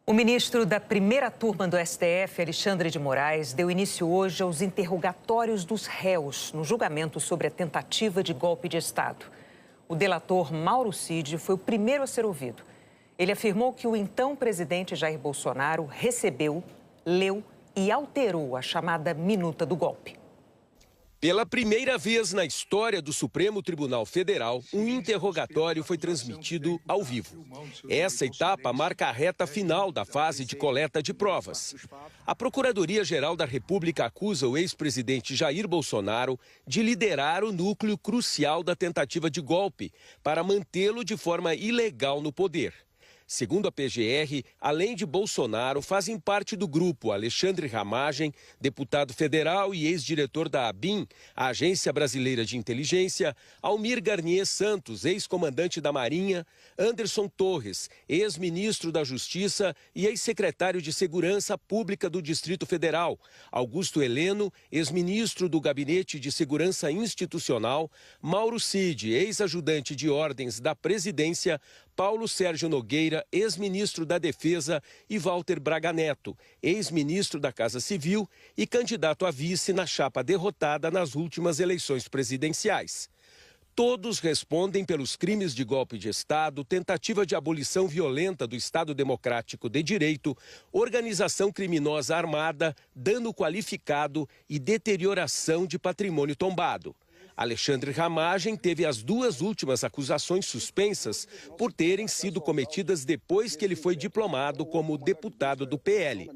O ministro da primeira turma do STF, Alexandre de Moraes, deu início hoje aos interrogatórios dos réus no julgamento sobre a tentativa de golpe de Estado. O delator Mauro Cid foi o primeiro a ser ouvido. Ele afirmou que o então presidente Jair Bolsonaro recebeu, leu e alterou a chamada minuta do golpe. Pela primeira vez na história do Supremo Tribunal Federal, um interrogatório foi transmitido ao vivo. Essa etapa marca a reta final da fase de coleta de provas. A Procuradoria-Geral da República acusa o ex-presidente Jair Bolsonaro de liderar o núcleo crucial da tentativa de golpe para mantê-lo de forma ilegal no poder. Segundo a PGR, além de Bolsonaro, fazem parte do grupo Alexandre Ramagem, deputado federal e ex-diretor da ABIN, a Agência Brasileira de Inteligência, Almir Garnier Santos, ex-comandante da Marinha, Anderson Torres, ex-ministro da Justiça e ex-secretário de Segurança Pública do Distrito Federal, Augusto Heleno, ex-ministro do Gabinete de Segurança Institucional, Mauro Cid, ex-ajudante de ordens da Presidência, Paulo Sérgio Nogueira, ex-ministro da Defesa, e Walter Braga Neto, ex-ministro da Casa Civil e candidato a vice na chapa derrotada nas últimas eleições presidenciais. Todos respondem pelos crimes de golpe de Estado, tentativa de abolição violenta do Estado Democrático de Direito, organização criminosa armada, dano qualificado e deterioração de patrimônio tombado. Alexandre Ramagem teve as duas últimas acusações suspensas por terem sido cometidas depois que ele foi diplomado como deputado do PL.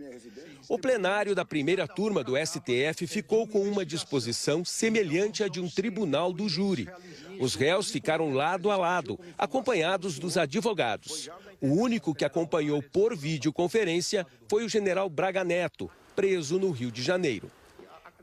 O plenário da primeira turma do STF ficou com uma disposição semelhante à de um tribunal do júri. Os réus ficaram lado a lado, acompanhados dos advogados. O único que acompanhou por videoconferência foi o general Braga Neto, preso no Rio de Janeiro.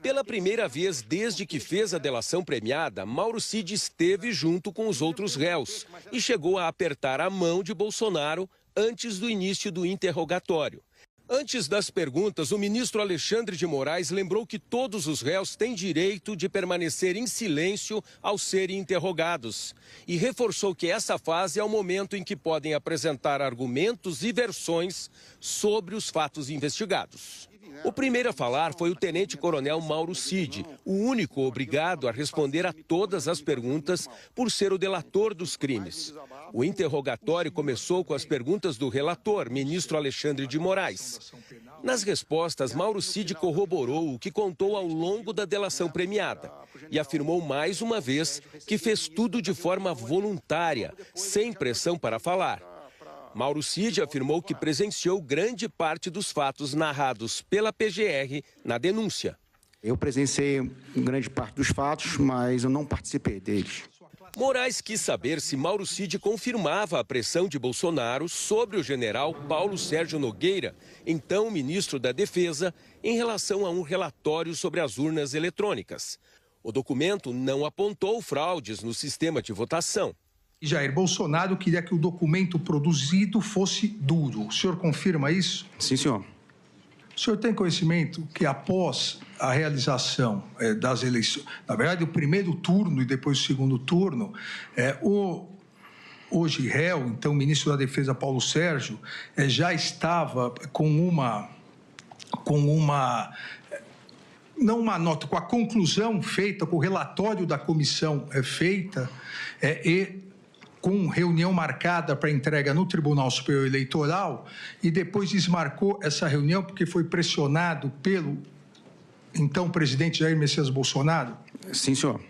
Pela primeira vez desde que fez a delação premiada, Mauro Cid esteve junto com os outros réus e chegou a apertar a mão de Bolsonaro antes do início do interrogatório. Antes das perguntas, o ministro Alexandre de Moraes lembrou que todos os réus têm direito de permanecer em silêncio ao serem interrogados e reforçou que essa fase é o momento em que podem apresentar argumentos e versões sobre os fatos investigados. O primeiro a falar foi o tenente-coronel Mauro Cid, o único obrigado a responder a todas as perguntas por ser o delator dos crimes. O interrogatório começou com as perguntas do relator, ministro Alexandre de Moraes. Nas respostas, Mauro Cid corroborou o que contou ao longo da delação premiada e afirmou mais uma vez que fez tudo de forma voluntária, sem pressão para falar. Mauro Cid afirmou que presenciou grande parte dos fatos narrados pela PGR na denúncia. Eu presenciei grande parte dos fatos, mas eu não participei deles. Moraes quis saber se Mauro Cid confirmava a pressão de Bolsonaro sobre o general Paulo Sérgio Nogueira, então ministro da Defesa, em relação a um relatório sobre as urnas eletrônicas. O documento não apontou fraudes no sistema de votação. Jair Bolsonaro queria que o documento produzido fosse duro. O senhor confirma isso? Sim, senhor. O senhor tem conhecimento que após a realização das eleições, na verdade, o primeiro turno e depois o segundo turno, hoje réu, então ministro da Defesa Paulo Sérgio, já estava não uma nota, com a conclusão feita, com o relatório da comissão feita e com reunião marcada para entrega no Tribunal Superior Eleitoral, e depois desmarcou essa reunião porque foi pressionado pelo então presidente Jair Messias Bolsonaro? Sim, senhor.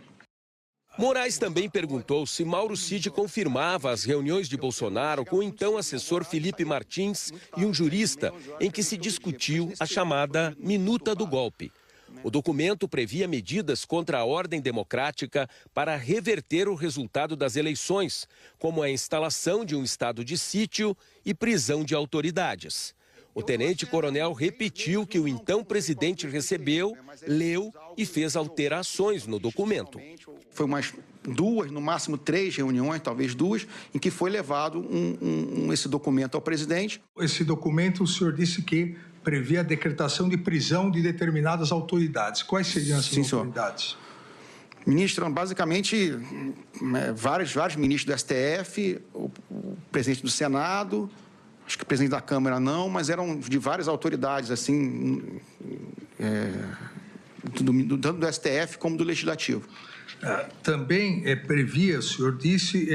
Moraes também perguntou se Mauro Cid confirmava as reuniões de Bolsonaro com o então assessor Felipe Martins e um jurista em que se discutiu a chamada minuta do golpe. O documento previa medidas contra a ordem democrática para reverter o resultado das eleições, como a instalação de um estado de sítio e prisão de autoridades. O tenente-coronel repetiu que o então presidente recebeu, leu e fez alterações no documento. Foi umas duas, no máximo 3 reuniões, talvez 2, em que foi levado esse documento ao presidente. Esse documento, o senhor disse que previa a decretação de prisão de determinadas autoridades. Quais seriam essas autoridades? Ministro, basicamente, vários ministros do STF, o presidente do Senado, acho que o presidente da Câmara não, mas eram de várias autoridades, assim, tanto do STF como do Legislativo. Também previa, o senhor disse,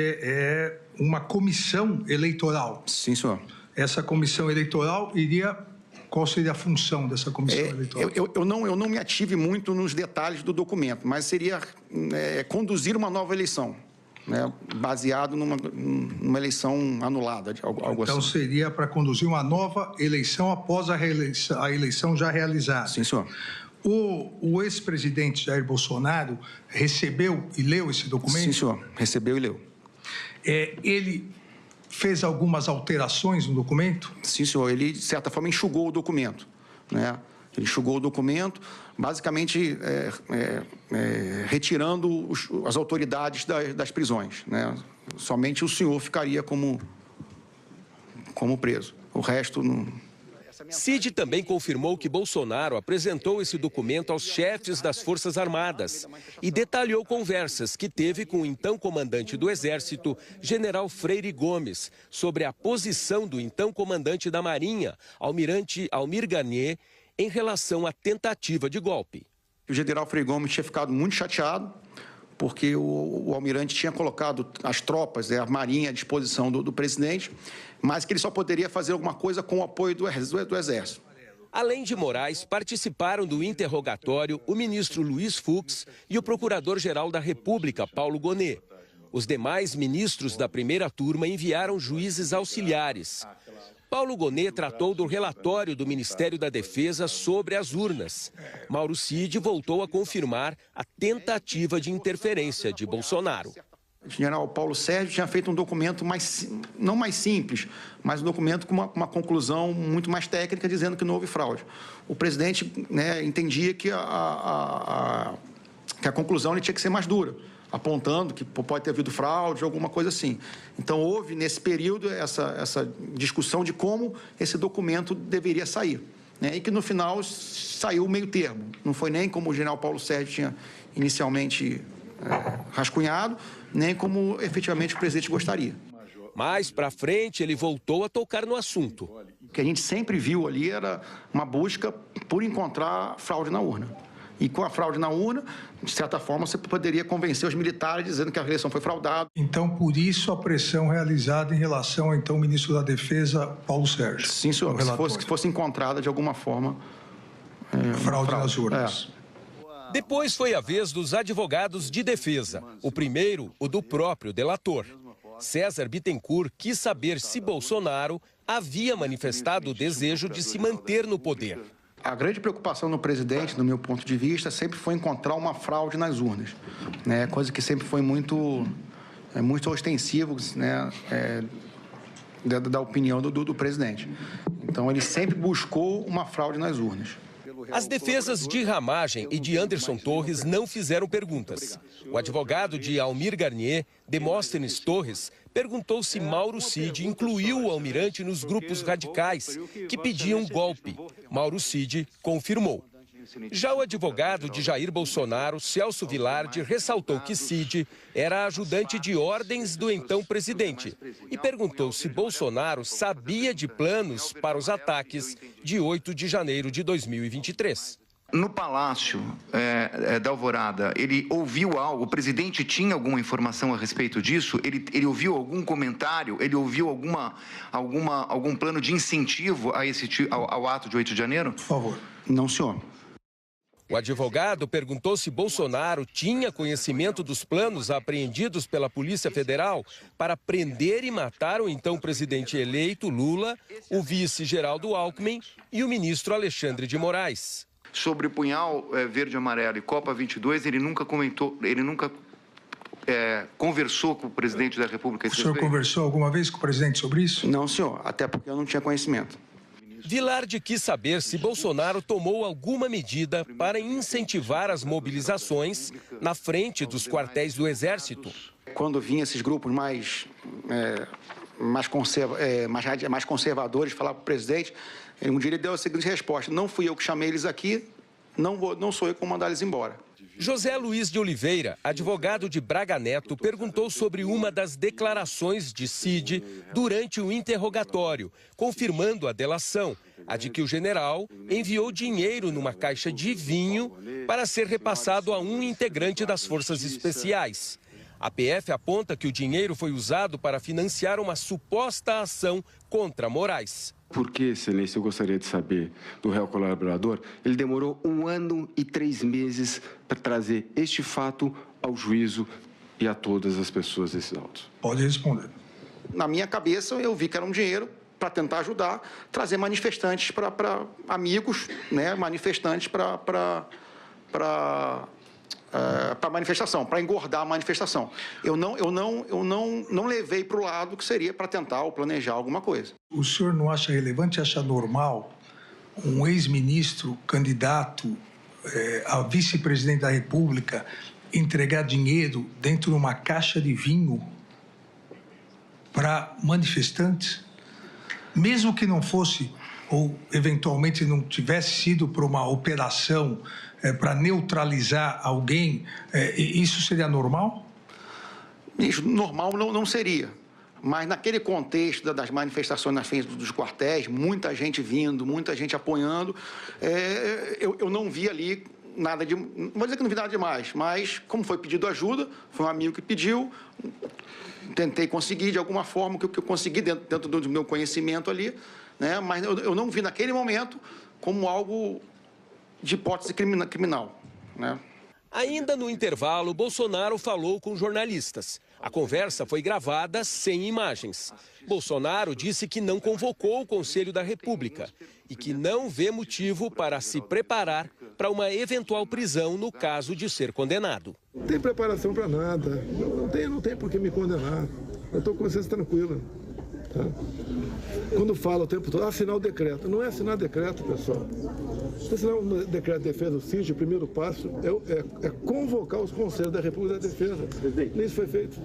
uma comissão eleitoral. Sim, senhor. Essa comissão eleitoral iria... Qual seria a função dessa comissão eleitoral? Eu não me ative muito nos detalhes do documento, mas seria conduzir uma nova eleição, né, baseado numa eleição anulada, algo então, assim. seria para conduzir uma nova eleição após a eleição já realizada. Sim, senhor. O ex-presidente Jair Bolsonaro recebeu e leu esse documento? Sim, senhor. Recebeu e leu. Ele fez algumas alterações no documento? Sim, senhor. Ele, de certa forma, enxugou o documento, né? Ele enxugou o documento, basicamente retirando as autoridades das prisões, né? Somente o senhor ficaria como preso. O resto não... Cid também confirmou que Bolsonaro apresentou esse documento aos chefes das Forças Armadas e detalhou conversas que teve com o então comandante do Exército, general Freire Gomes, sobre a posição do então comandante da Marinha, almirante Almir Garnier, em relação à tentativa de golpe. O general Freire Gomes tinha ficado muito chateado, porque o almirante tinha colocado as tropas, a Marinha, à disposição do presidente, mas que ele só poderia fazer alguma coisa com o apoio do Exército. Além de Moraes, participaram do interrogatório o ministro Luiz Fux e o procurador-geral da República, Paulo Gonet. Os demais ministros da primeira turma enviaram juízes auxiliares. Paulo Gonet tratou do relatório do Ministério da Defesa sobre as urnas. Mauro Cid voltou a confirmar a tentativa de interferência de Bolsonaro. O general Paulo Sérgio tinha feito um documento não mais simples, mas um documento com uma conclusão muito mais técnica, dizendo que não houve fraude. O presidente, né, entendia que a conclusão ele tinha que ser mais dura, apontando que pode ter havido fraude, alguma coisa assim. Então, houve, nesse período, essa discussão de como esse documento deveria sair, né? E que, no final, saiu meio termo. Não foi nem como o general Paulo Sérgio tinha inicialmente rascunhado, nem como, efetivamente, o presidente gostaria. Mais para frente, ele voltou a tocar no assunto. O que a gente sempre viu ali era uma busca por encontrar fraude na urna. E com a fraude na urna, de certa forma, você poderia convencer os militares dizendo que a eleição foi fraudada. Então, por isso, a pressão realizada em relação ao então ministro da Defesa, Paulo Sérgio. Sim, senhor. Se fosse encontrada, de alguma forma... fraude nas urnas. Depois foi a vez dos advogados de defesa. O primeiro, o do próprio delator. César Bittencourt quis saber se Bolsonaro havia manifestado o desejo de se manter no poder. A grande preocupação do presidente, do meu ponto de vista, sempre foi encontrar uma fraude nas urnas, né? Coisa que sempre foi muito ostensivo, né? Da opinião do presidente. Então, ele sempre buscou uma fraude nas urnas. As defesas de Ramagem e de Anderson Torres não fizeram perguntas. O advogado de Almir Garnier, Demóstenes Torres, perguntou se Mauro Cid incluiu o almirante nos grupos radicais que pediam golpe. Mauro Cid confirmou. Já o advogado de Jair Bolsonaro, Celso Vilardi, ressaltou que Cid era ajudante de ordens do então presidente e perguntou se Bolsonaro sabia de planos para os ataques de 8 de janeiro de 2023. No Palácio da Alvorada, ele ouviu algo? O presidente tinha alguma informação a respeito disso? Ele ouviu algum comentário? Ele ouviu algum plano de incentivo ao ato de 8 de janeiro? Por favor. Não, senhor. O advogado perguntou se Bolsonaro tinha conhecimento dos planos apreendidos pela Polícia Federal para prender e matar o então presidente eleito Lula, o vice Geraldo Alckmin e o ministro Alexandre de Moraes. Sobre o punhal verde e amarelo e Copa 22, ele nunca comentou, ele nunca conversou com o presidente da República. O senhor conversou alguma vez com o presidente sobre isso? Não, senhor, até porque eu não tinha conhecimento. Vilardi quis saber se Bolsonaro tomou alguma medida para incentivar as mobilizações na frente dos quartéis do Exército. Quando vinham esses grupos mais conservadores falar para o presidente, um dia ele deu a seguinte resposta: não fui eu que chamei eles aqui, não sou eu que vou mandar eles embora. José Luiz de Oliveira, advogado de Braga Neto, perguntou sobre uma das declarações de Cid durante o interrogatório, confirmando a delação, a de que o general enviou dinheiro numa caixa de vinho para ser repassado a um integrante das Forças Especiais. A PF aponta que o dinheiro foi usado para financiar uma suposta ação contra Moraes. Por que, excelência, eu gostaria de saber do réu colaborador, ele demorou 1 ano e 3 meses para trazer este fato ao juízo e a todas as pessoas desses autos? Pode responder. Na minha cabeça, eu vi que era um dinheiro para tentar ajudar, trazer manifestantes para amigos, né, manifestantes para manifestação, para engordar a manifestação. Eu não levei para o lado que seria para tentar ou planejar alguma coisa. O senhor não acha relevante, acha normal um ex-ministro candidato a vice-presidente da República entregar dinheiro dentro de uma caixa de vinho para manifestantes? Mesmo que não fosse, ou eventualmente não tivesse sido para uma operação para neutralizar alguém, isso seria normal? Isso normal não seria. Mas naquele contexto das manifestações na frente dos quartéis, muita gente vindo, muita gente apoiando, eu não vi ali nada de... Não vou dizer que não vi nada demais, mas como foi pedido ajuda, foi um amigo que pediu, tentei conseguir de alguma forma o que eu consegui dentro do meu conhecimento ali, né? Mas eu não vi naquele momento como algo de hipótese criminal, né? Ainda no intervalo, Bolsonaro falou com jornalistas. A conversa foi gravada sem imagens. Bolsonaro disse que não convocou o Conselho da República e que não vê motivo para se preparar para uma eventual prisão no caso de ser condenado. Não tem preparação para nada, não tem por que me condenar. Eu estou com consciência tranquila. Tá? Quando fala o tempo todo, assinar o decreto. Não é assinar decreto, pessoal. Se assinar um decreto de defesa do CID, o primeiro passo é convocar os Conselhos da República da Defesa. Nem isso foi feito.